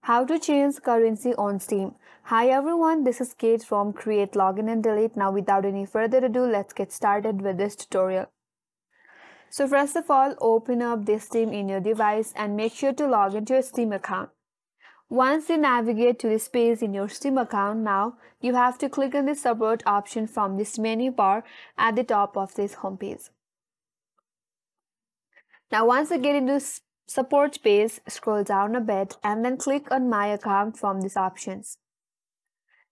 How to change currency on Steam. Hi everyone, this is Kate from Create Login and Delete. Now without any further ado, let's get started with this tutorial. So first of all, open up this Steam in your device and make sure to log into your Steam account. Once you navigate to this page in your Steam account, now you have to click on the support option from this menu bar at the top of this homepage. Now once you get into support page, scroll down a bit and then click on My Account from these options.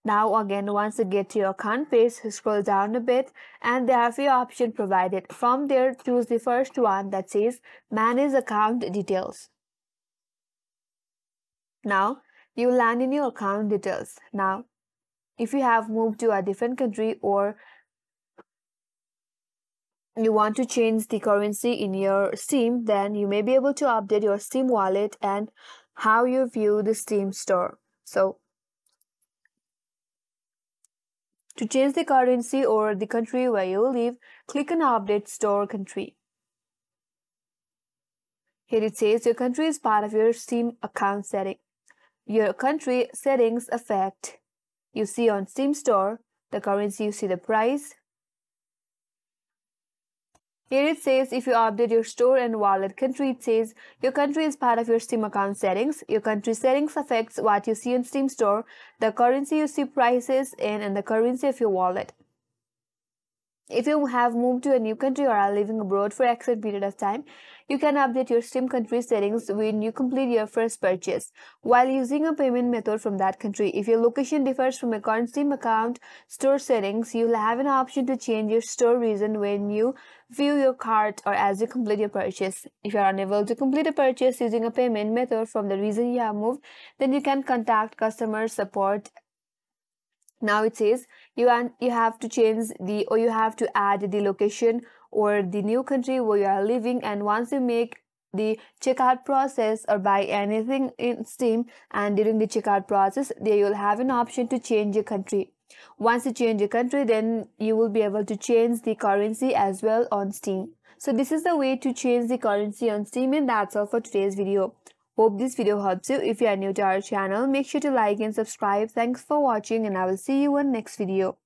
Now again, once you get to your account page, scroll down a bit and there are a few options provided. From there, choose the first one that says Manage Account Details. Now, you land in your account details. Now, if you have moved to a different country or you want to change the currency in your Steam, then you may be able to update your Steam wallet and how you view the Steam store. So, to change the currency or the country where you live, click on Update Store Country. Here it says your country is part of your Steam account setting. Your country settings affect you see on Steam Store, the currency you see the price. Here it says if you update your store and wallet country, it says your country is part of your Steam account settings. Your country settings affects what you see on Steam Store, the currency you see prices in, and the currency of your wallet. If you have moved to a new country or are living abroad for an extended period of time, you can update your Steam country settings when you complete your first purchase while using a payment method from that country. If your location differs from your current Steam account store settings, you'll have an option to change your store region when you view your cart or as you complete your purchase. If you are unable to complete a purchase using a payment method from the region you have moved, then you can contact customer support. Now it says you have to change the or you have to add the location or the new country where you are living, and once you make the checkout process or buy anything in Steam and during the checkout process, there you'll have an option to change your country. Once you change your country, then you will be able to change the currency as well on Steam. So this is the way to change the currency on Steam, and that's all for today's video. Hope this video helps you. If you are new to our channel, make sure to like and subscribe. Thanks for watching and I will see you in next video.